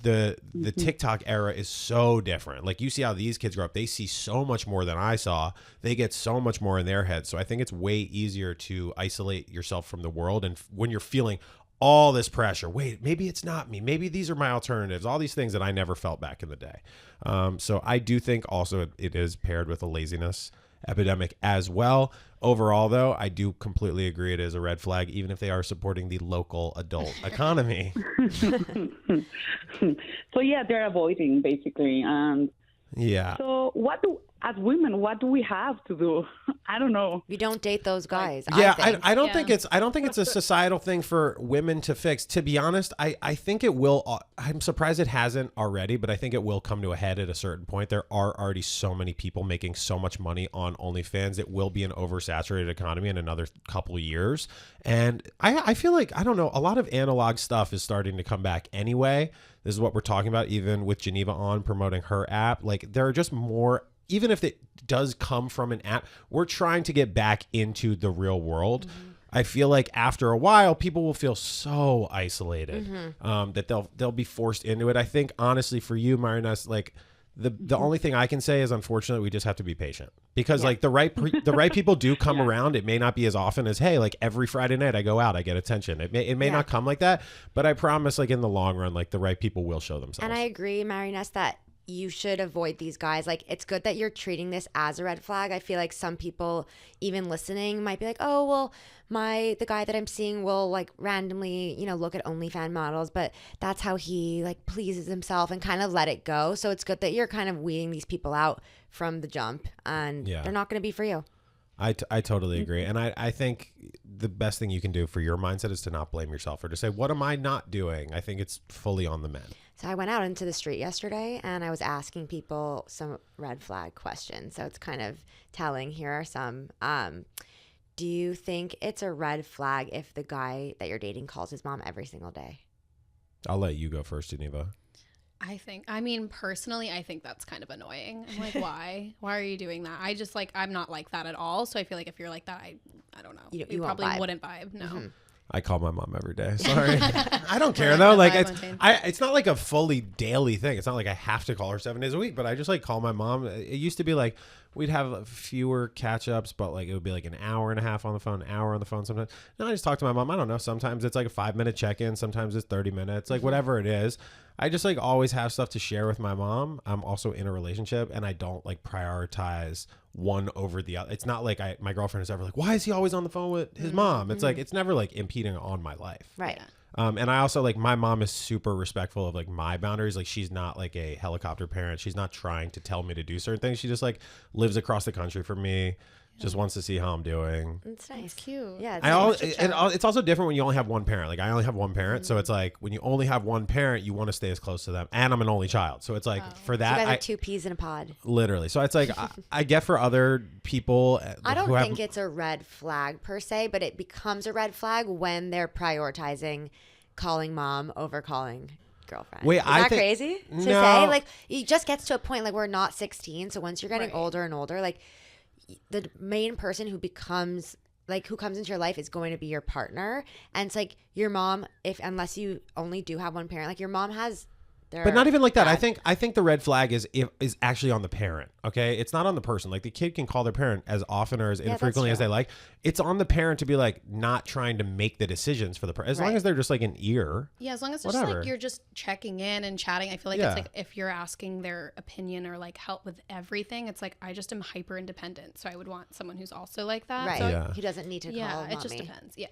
the TikTok era is so different. Like, you see how these kids grow up, they see so much more than I saw. They get so much more in their heads. So I think it's way easier to isolate yourself from the world. And when you're feeling all this pressure, wait, maybe it's not me, maybe these are my alternatives, all these things that I never felt back in the day. So I do think also it is paired with a laziness epidemic as well. Overall, though, I do completely agree it is a red flag, even if they are supporting the local adult economy. So yeah, they're avoiding basically. And Yeah. so as women, what do we have to do? I don't know. You don't date those guys. Yeah, I think. I don't think it's a societal thing for women to fix. To be honest, I think it will. I'm surprised it hasn't already, but I think it will come to a head at a certain point. There are already so many people making so much money on OnlyFans. It will be an oversaturated economy in another couple of years. And I feel like, I don't know, a lot of analog stuff is starting to come back anyway. This is what we're talking about, even with Geneva on promoting her app. Like, there are just more, even if it does come from an app, we're trying to get back into the real world. I feel like after a while, people will feel so isolated that they'll be forced into it. I think, honestly, for you, Marinas, like, the only thing I can say is, unfortunately, we just have to be patient, because like the right people do come around. It may not be as often as, hey, like every Friday night I go out, I get attention. It may not come like that, but I promise, like in the long run, like the right people will show themselves. And I agree, Marinette, that you should avoid these guys. Like, it's good that you're treating this as a red flag. I feel like some people, even listening, might be like, oh, well, the guy that I'm seeing will like randomly, look at OnlyFans models, but that's how he like pleases himself, and kind of let it go. So it's good that you're kind of weeding these people out from the jump, and they're not going to be for you. I totally agree. And I think the best thing you can do for your mindset is to not blame yourself, or to say, what am I not doing? I think it's fully on the men. So I went out into the street yesterday and I was asking people some red flag questions. So it's kind of telling. Here are some. Do you think it's a red flag if the guy that you're dating calls his mom every single day? I'll let you go first, Geneva. Personally, I think that's kind of annoying. I'm like, why? Why are you doing that? I just I'm not like that at all. So I feel like if you're like that, I don't know. You probably vibe. Wouldn't vibe. No. Mm-hmm. I call my mom every day. Sorry. I don't care though. Like it's not like a fully daily thing. It's not like I have to call her 7 days a week, but I just like call my mom. It used to be like we'd have fewer catch ups, but like it would be like an hour and a half on the phone, an hour on the phone sometimes. Now I just talk to my mom. I don't know. Sometimes it's like a 5-minute check-in. Sometimes it's 30 minutes, like whatever it is. I just like always have stuff to share with my mom. I'm also in a relationship and I don't like prioritize one over the other. It's not like my girlfriend is ever like, why is he always on the phone with his mom? It's like, it's never like impeding on my life. Right. And I also like, my mom is super respectful of like my boundaries. Like, she's not like a helicopter parent. She's not trying to tell me to do certain things. She just like lives across the country from me. Just wants to see how I'm doing. It's nice. It's cute. Yeah. It's also different when you only have one parent. Like, I only have one parent. So it's like when you only have one parent, you want to stay as close to them. And I'm an only child. So it's like for that. You guys are two peas in a pod. Literally. So it's like, I get for other people. I don't think it's a red flag per se, but it becomes a red flag when they're prioritizing calling mom over calling girlfriend. Wait, I think crazy to say? Like, it just gets to a point like we're not 16. So once you're getting older and older, like, the main person who comes into your life is going to be your partner. And it's like your mom, unless you only do have one parent, like your mom has but not even like that. I think the red flag is actually on the parent. Okay, it's not on the person. Like, the kid can call their parent as often or as infrequently as they like. It's on the parent to be like not trying to make the decisions for the person, as long as they're just like an ear. Yeah, as long as it's just like you're just checking in and chatting. I feel like it's like if you're asking their opinion or like help with everything, it's like I just am hyper independent, so I would want someone who's also like that. Right. So He doesn't need to call. Yeah, mommy. it just depends. Yeah.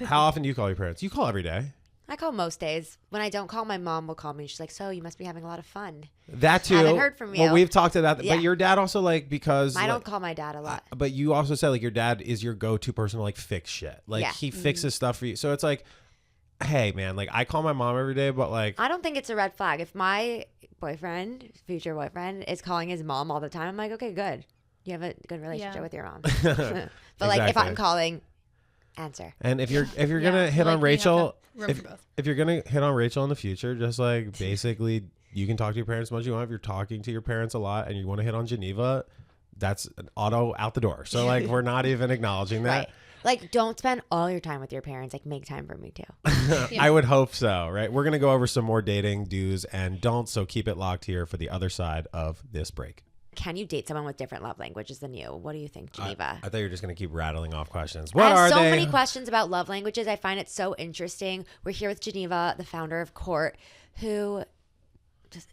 How often do you call your parents? You call every day. I call most days. When I don't call, my mom will call me. She's like, so you must be having a lot of fun. That too. Haven't heard from you. Well, we've talked about that. But your dad also, like, because I don't call my dad a lot. But you also said like your dad is your go-to person to like fix shit. Like he fixes stuff for you. So it's like, hey man, like I call my mom every day, but like I don't think it's a red flag. If my future boyfriend is calling his mom all the time, I'm like, okay, good. You have a good relationship with your mom. But like if I'm calling, answer. And if you're gonna hit on Rachel, if you're gonna hit on Rachel in the future, just like basically you can talk to your parents as much as you want. If you're talking to your parents a lot and you want to hit on Geneva, that's an auto out the door. So like we're not even acknowledging that. Right. Like, don't spend all your time with your parents. Like, make time for me too. I would hope so, right? We're gonna go over some more dating do's and don'ts, so keep it locked here for the other side of this break. Can you date someone with different love languages than you? What do you think, Geneva? I thought you were just going to keep rattling off questions. I have so many questions about love languages. I find it so interesting. We're here with Geneva, the founder of Court, who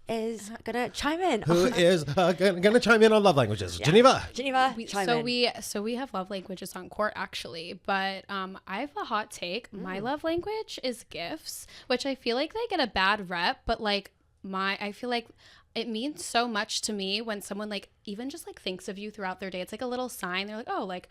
is gonna chime in. Who is gonna chime in on love languages? Geneva. Chime in. So we have love languages on court actually, but I have a hot take. My love language is gifts, which I feel like they get a bad rep, but like I feel like it means so much to me when someone like even just like thinks of you throughout their day. It's like a little sign. They're like, oh, like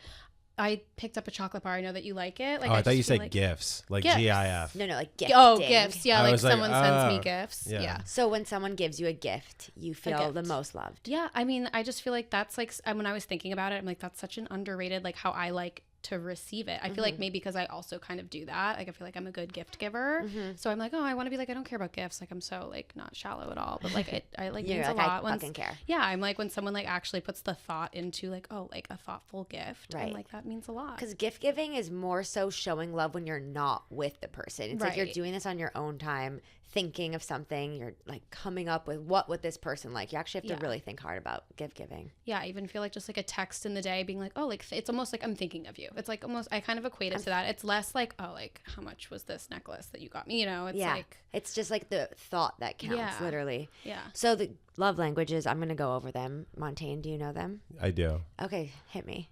I picked up a chocolate bar. I know that you like it. Like, I thought you feel said like gifts, like gifts. GIF. No, like gifts. Oh, gifts. Yeah, I like was like, someone sends me gifts. yeah. So when someone gives you a gift, you feel the most loved. Yeah, I mean, I just feel like that's like when I was thinking about it, I'm like, that's such an underrated, like how I like to receive it. I feel like maybe because I also kind of do that. Like I feel like I'm a good gift giver. So I'm like, oh, I want to be like, I don't care about gifts. Like I'm so like not shallow at all. But like I like means a lot. I fucking care. Yeah, I'm like when someone like actually puts the thought into like, oh, like a thoughtful gift. Right. I'm like that means a lot. Because gift giving is more so showing love when you're not with the person. It's like you're doing this on your own time, thinking of something. You're like coming up with what would this person like. You actually have to really think hard about gift giving. Yeah, I even feel like just like a text in the day being like, oh, like it's almost like I'm thinking of you. It's like almost I kind of equate it to that. It's less like, oh, like how much was this necklace that you got me? You know, it's like it's just like the thought that counts, literally. Yeah. So the love languages, I'm gonna go over them. Montaine, do you know them? I do. Okay, hit me.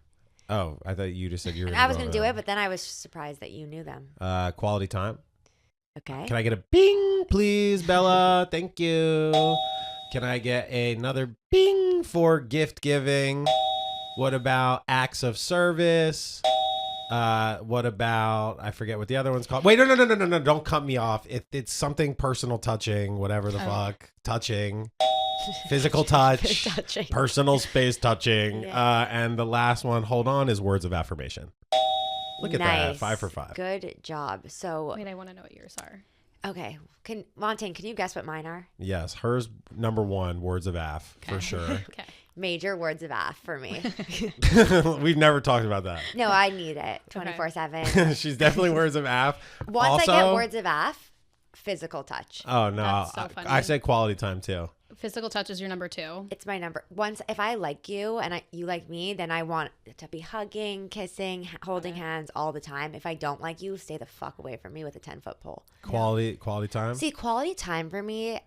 Oh, I thought you just said you were. I was gonna do it, but then I was surprised that you knew them. Quality time. Okay. Can I get a bing, please, Bella? Thank you. Can I get another bing for gift giving? What about acts of service? What about, I forget what the other one's called. Wait, no, don't cut me off. It's something personal touching, whatever the fuck. Touching. Physical touch. Touching. Personal space touching. And the last one, hold on, is words of affirmation. Look at that. 5 for 5. Good job. So wait, I want to know what yours are. okay. Montaine, can you guess what mine are? Yes. Hers, number 1, words of aff, for sure. Okay. Major words of aff for me. We've never talked about that. No, I need it 24/7. She's definitely words of aff. Once also, I get words of aff, physical touch. Oh, no. That's so funny. I say quality time, too. Physical touch is your number 2. It's my number. Once, if I like you and you like me, then I want it to be hugging, kissing, holding hands all the time. If I don't like you, stay the fuck away from me with a 10-foot pole. Quality time? See, quality time for me,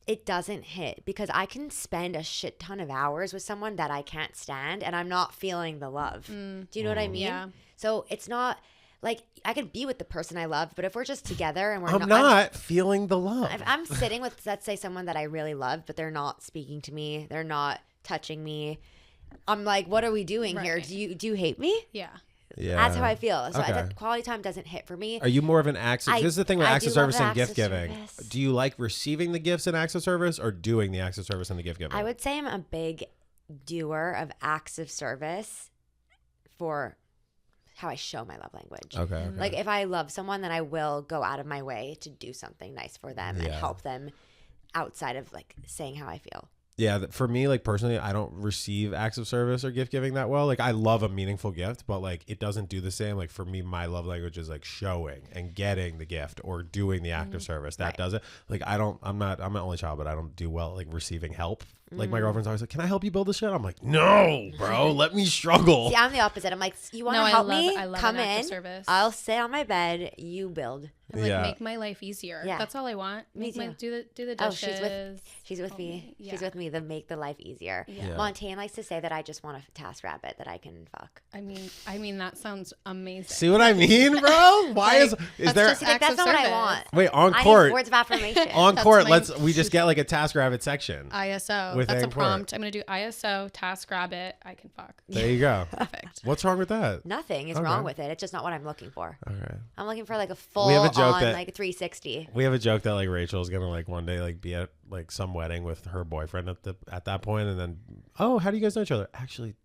it doesn't hit because I can spend a shit ton of hours with someone that I can't stand and I'm not feeling the love. Do you know what I mean? Yeah. So it's not like I could be with the person I love, but if we're just together and we're I'm not feeling the love. if I'm sitting with, let's say, someone that I really love, but they're not speaking to me, they're not touching me, I'm like, what are we doing here? Do you hate me? Yeah. Yeah. That's how I feel. So Okay. quality time doesn't hit for me. Are you more of an acts of, this is the thing with I acts of do love service and acts gift of giving. service. Do you like receiving the gifts in acts of service or doing the acts of service and the gift giving? I would say I'm a big doer of acts of service for how I show my love language. Okay. Like if I love someone, then I will go out of my way to do something nice for them and help them outside of like saying how I feel. Yeah, for me, like personally, I don't receive acts of service or gift giving that well. Like I love a meaningful gift, but like it doesn't do the same. Like for me, my love language is like showing and getting the gift or doing the act of service. That does it. Like I'm not only child, but I don't do well like receiving help. Like my girlfriend's always like, "Can I help you build this shit?" I'm like, "No, bro, let me struggle." See, I'm the opposite. I'm like, you want to No, help I me? love Come an act in. of service. I'll sit on my bed. You build. Like Yeah. make my life easier. Yeah. That's all I want. Me too. Do the Oh, dishes. she's with me. Yeah. She's with me to make the life easier. Yeah. Montaine likes to say that I just want a task rabbit that I can fuck. I mean that sounds amazing. See what I mean, bro? Why is that's there? just See, like, acts that's of not what I service. want. Wait, on I need court. words of affirmation. On That's court, my- we just get like a task rabbit section. ISO. Within That's a court. prompt. I'm gonna do ISO, task rabbit, I can fuck. There you go. Perfect. What's wrong with that? Nothing is Okay. wrong with it. It's just not what I'm looking for. Okay. I'm looking for like a full We have a joke on that- like 360. We have a joke that like Rachel's gonna like one day like be at like some wedding with her boyfriend at that point, and then how do you guys know each other? Actually,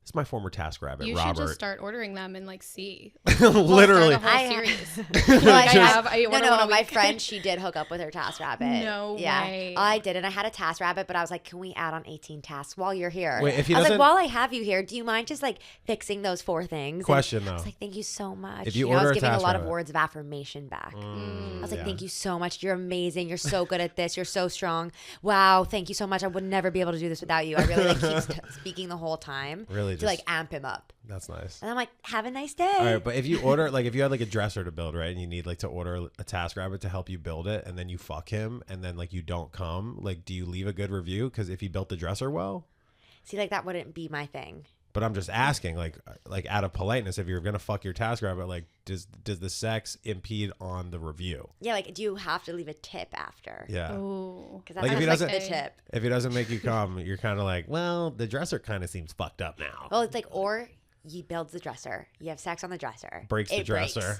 it's my former task rabbit, You Robert. should just start ordering them and like see. Literally. We'll start a whole I- series. No, I have- I order one a my week. friend, she did hook up with her task rabbit. No yeah, way. I did, and I had a task rabbit, but I was like, "Can we add on 18 tasks while you're here?" Wait, if he I was like, doesn't- "While I have you here, do you mind just like fixing those 4 things?" Question, and I was though. like, "Thank you so much." If you I was order a giving a task lot of rabbit- words of affirmation back. I was like, yeah. "Thank you so much. You're amazing. You're so good at this. You're so strong. Wow, thank you so much. I would never be able to do this without you." I really like keep speaking the whole time. Really And to like amp him up. That's nice. And I'm like, have a nice day. All right, but if you order, like, if you had like a dresser to build, right, and you need like to order a TaskRabbit to help you build it, and then you fuck him, and then like you don't come, like, do you leave a good review? Because if he built the dresser well. See, like that wouldn't be my thing. But I'm just asking, like out of politeness, if you're gonna fuck your TaskRabbit, like, does the sex impede on the review? Yeah, like, do you have to leave a tip after? Yeah. Ooh. Because Like, if he that's doesn't- like the tip. If he doesn't make you come, you're kind of like, well, the dresser kind of seems fucked up now. Well, it's like, or he builds the dresser. You have sex on the dresser. Breaks the It dresser.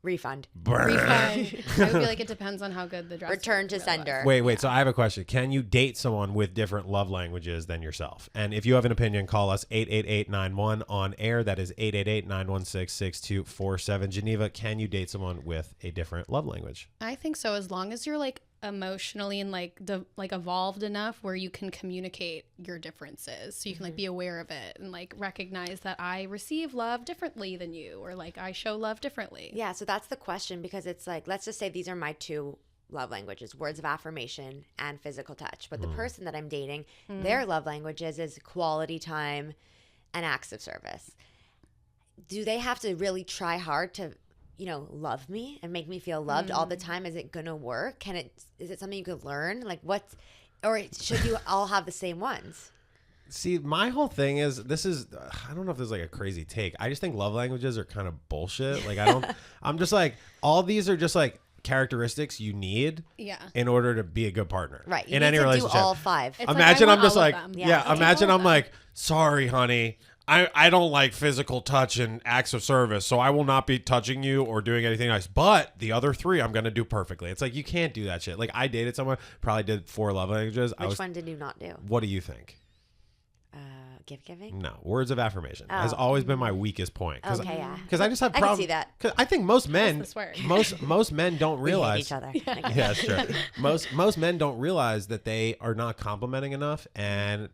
Refund. Burn. Refund. I would feel like it depends on how good the dress. Return to sender. Wait. So I have a question. Can you date someone with different love languages than yourself? And if you have an opinion, call us 888-91 on air. That is 888-916-6247. Geneva, can you date someone with a different love language? I think so, as long as you're like emotionally and like evolved enough where you can communicate your differences, so you can like be aware of it and like recognize that I receive love differently than you, or like I show love differently. Yeah, so that's the question, because it's like, let's just say these are my two love languages, words of affirmation and physical touch. But the person that I'm dating, their love languages is quality time and acts of service. Do they have to really try hard to, love me and make me feel loved all the time? Is it gonna work? Is it something you could learn? Like, or should you all have the same ones? See, my whole thing is, I don't know if this is like a crazy take. I just think love languages are kind of bullshit. Like, I'm just like, all these are just like characteristics you need in order to be a good partner. Right. You in need any to relationship. do all five. It's Imagine like, I I'm just want like, all of them. Yeah. imagine I'm like, sorry, honey. I don't like physical touch and acts of service, so I will not be touching you or doing anything nice. But the other three, I'm going to do perfectly. It's like, you can't do that shit. Like, I dated someone, probably did 4 love languages. Which one did you not do? What do you think? Gift giving? No, words of affirmation has always been my weakest point. Okay, yeah. Because I just have I can problems. see that. Because I think most men, this work? most men don't We hate realize each other. Yeah, sure. Most men don't realize that they are not complimenting enough, and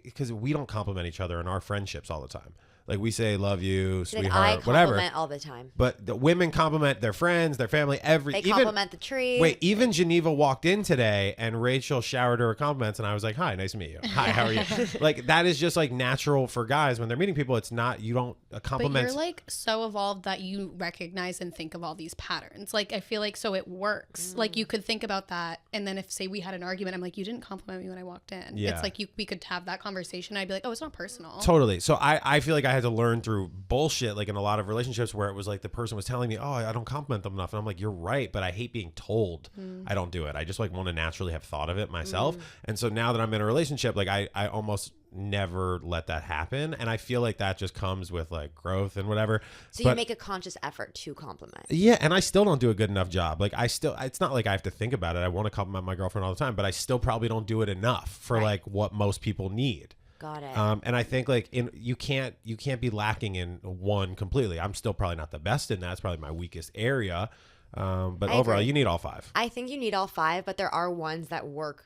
because we don't compliment each other in our friendships all the time. Like, we say love you, Like, sweetheart, I whatever. compliment all the time. But the women compliment their friends, their family, They compliment the tree. Wait, even Geneva walked in today and Rachel showered her compliments, and I was like, hi, nice to meet you. Hi, how are you? Like, that is just like natural for guys when they're meeting people. It's not, you don't compliment. But you're like so evolved that you recognize and think of all these patterns. Like, I feel like so it works. Like, you could think about that, and then if, say, we had an argument, I'm like, you didn't compliment me when I walked in. Yeah. It's like we could have that conversation. I'd be like, oh, it's not personal. Totally. So I feel like I had to learn through bullshit, like in a lot of relationships where it was like the person was telling me, oh, I don't compliment them enough. And I'm like, you're right, but I hate being told I don't do it. I just like want to naturally have thought of it myself. And so now that I'm in a relationship, like I almost never let that happen. And I feel like that just comes with like growth and whatever. So you make a conscious effort to compliment. Yeah, and I still don't do a good enough job. Like, it's not like I have to think about it. I want to compliment my girlfriend all the time, but I still probably don't do it enough for like what most people need. Got it. And I think like you can't be lacking in one completely. I'm still probably not the best in that. It's probably my weakest area. But overall, you need all 5. I think you need all 5, but there are ones that work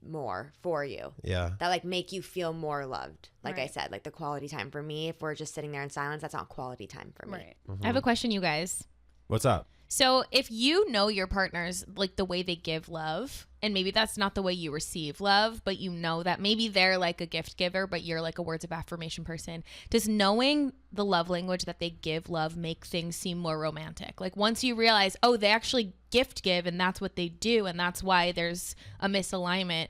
more for you. Yeah. That like make you feel more loved. Like I Right. said, like the quality time for me, if we're just sitting there in silence, that's not quality time for me. Right. I have a question, you guys. What's up? So if you know your partner's like the way they give love, and maybe that's not the way you receive love, but you know that maybe they're like a gift giver, but you're like a words of affirmation person, does knowing the love language that they give love make things seem more romantic? Like, once you realize, oh, they actually gift give and that's what they do, and that's why there's a misalignment,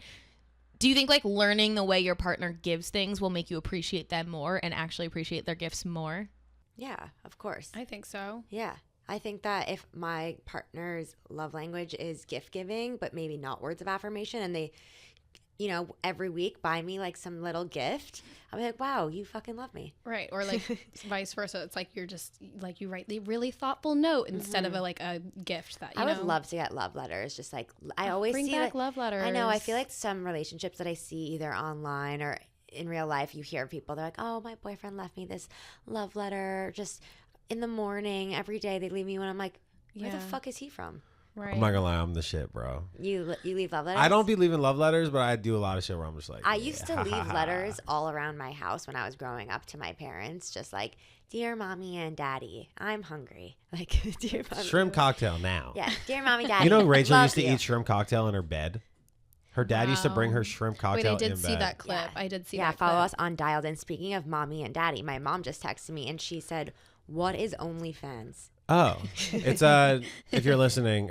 do you think like learning the way your partner gives things will make you appreciate them more and actually appreciate their gifts more? Yeah, of course. I think so. Yeah. I think that if my partner's love language is gift giving, but maybe not words of affirmation, and they, every week buy me like some little gift, I'll be like, wow, you fucking love me. Right. Or like vice versa. It's like you're just like, you write the really thoughtful note instead of a gift that, I would love to get love letters. Just like, I always bring see back that- love letters. I know. I feel like some relationships that I see either online or in real life, you hear people, they're like, oh, my boyfriend left me this love letter just in the morning every day. They leave me one. I'm like, where the Yeah. fuck is he from? Right. I'm not gonna lie, I'm the shit, bro. You leave love letters? I don't be leaving love letters, but I do a lot of shit where I'm just like, I used to leave letters all around my house when I was growing up to my parents, just like, dear mommy and daddy, I'm hungry. Like, dear mommy. Shrimp cocktail now. Yeah, dear mommy, daddy. You know, Rachel love used to you. eat shrimp cocktail in her bed. Her dad used to bring her Wow. shrimp Wait, cocktail I did in see bed. that clip. Yeah. I did see Yeah, that follow clip. us on Dialed In. Speaking of mommy and daddy, my mom just texted me and she said, "What is OnlyFans?" Oh, it's if you're listening,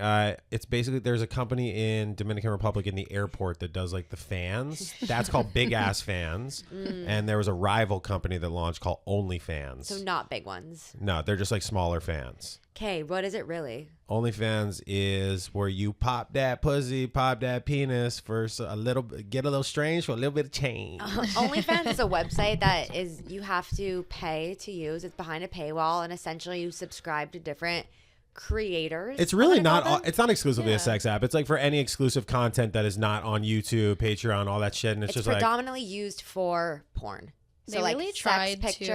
it's basically there's a company in Dominican Republic in the airport that does like the fans. That's called Big Ass Fans, and there was a rival company that launched called OnlyFans. So not big ones. No, they're just like smaller fans. Okay, what is it really? OnlyFans is where you pop that pussy, pop that penis for a little, get a little strange for a little bit of change. OnlyFans is a website that is you have to pay to use. It's behind a paywall, and essentially you subscribe to different creators. It's really I'm gonna not. call them. It's not exclusively a sex app. It's like for any exclusive content that is not on YouTube, Patreon, all that shit. And it's It's just like predominantly used for porn. So They like really sex tried pictures. to.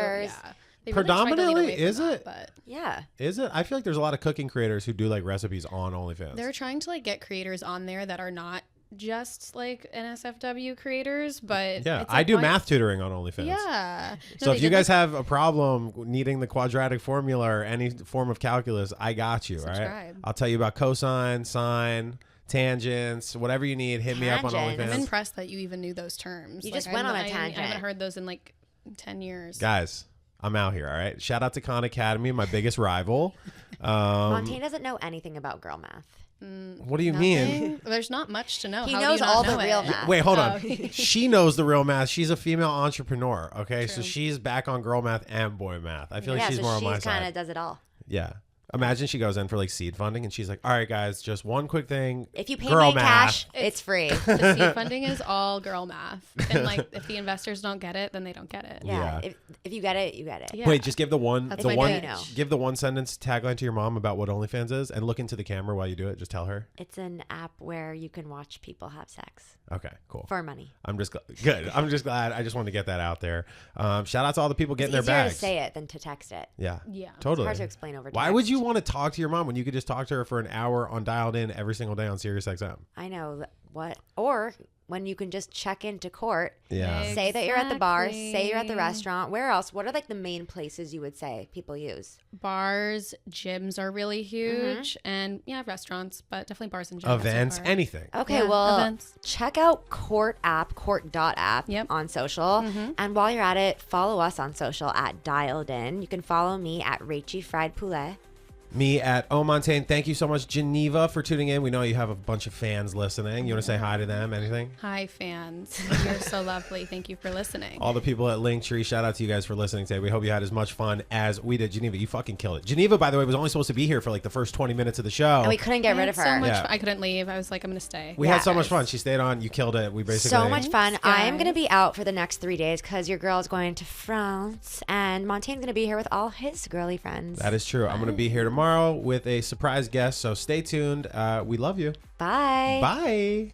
Yeah. They really tried to lead Predominantly, away from is that, it? But Yeah. Is it? I feel like there's a lot of cooking creators who do like recipes on OnlyFans. they're trying to like get creators on there that are not just like NSFW creators, but Yeah, it's, I like, do why- math tutoring on OnlyFans. Yeah. So No, if they you did, guys like, have a problem needing the quadratic formula or any form of calculus, I got you. All right. Subscribe. I'll tell you about cosine, sine, tangents, whatever you need. Hit me up on Tangent. I'm OnlyFans. impressed that you even knew those terms. You Like, just went on a I tangent. haven't heard those in like 10 years. Guys, I'm out here. All right. Shout out to Khan Academy, my biggest rival. Montaine doesn't know anything about girl math. What do you mean? Nothing? There's not much to know. He How do knows you not all the know real it? math. Wait, hold on. Oh. She knows the real math. She's a female entrepreneur. Okay, so True. she's back on girl math and boy math. I feel like Yeah, she's so more on my she's kind of side. does it all. Yeah. Imagine she goes in for like seed funding and she's like, "All right, guys, just one quick thing. If you pay girl me in math." cash, it's free. The seed funding is all girl math, and like if the investors don't get it, then they don't get it. Yeah. Yeah. If you get it, you get it. Yeah. Wait, just give the one, That's the my one, pitch. give the one sentence tagline to your mom about what OnlyFans is, and look into the camera while you do it. Just tell her. It's an app where you can watch people have sex Okay, cool. for money. I'm just good. I'm just glad. I just wanted to get that out there. Shout out to all the people getting It's their easier bags. to say it than to text it. Yeah. Yeah. Totally. Hard to explain over text. Why would you want to talk to your mom when you could just talk to her for an hour on Dialed In every single day on SiriusXM? I know what. Or when you can just check into court, Yeah. say that you're at the bar, say you're at the Exactly. restaurant. Where else? What are like the main places you would say people use? Bars, gyms are really huge, and yeah, restaurants, but definitely bars and gyms. Events, so far. anything. Okay, Yeah, well, events. check out Court app, court.app Yep. on social. And while you're at it, follow us on social at Dialed In. You can follow me at Rachy Fried Poulet. Me at Montaine. Thank you so much, Geneva, for tuning in. We know you have a bunch of fans listening. You want to say hi to them? Anything? Hi, fans. You're so lovely. Thank you for listening. All the people at Linktree, shout out to you guys for listening today. We hope you had as much fun as we did. Geneva, you fucking killed it. Geneva, by the way, was only supposed to be here for like the first 20 minutes of the show. And we couldn't get I rid had of her. So much Yeah. fun. I couldn't leave. I was like, I'm gonna stay. We Yeah. had so much fun. She stayed on. You killed it. We basically So much fun. Thanks, I am going to guys. be out for the next 3 days because your girl's going to France and Montaigne's going to be here with all his girly friends. That is true. I'm going to be here tomorrow with a surprise guest. So stay tuned. We love you. Bye. Bye.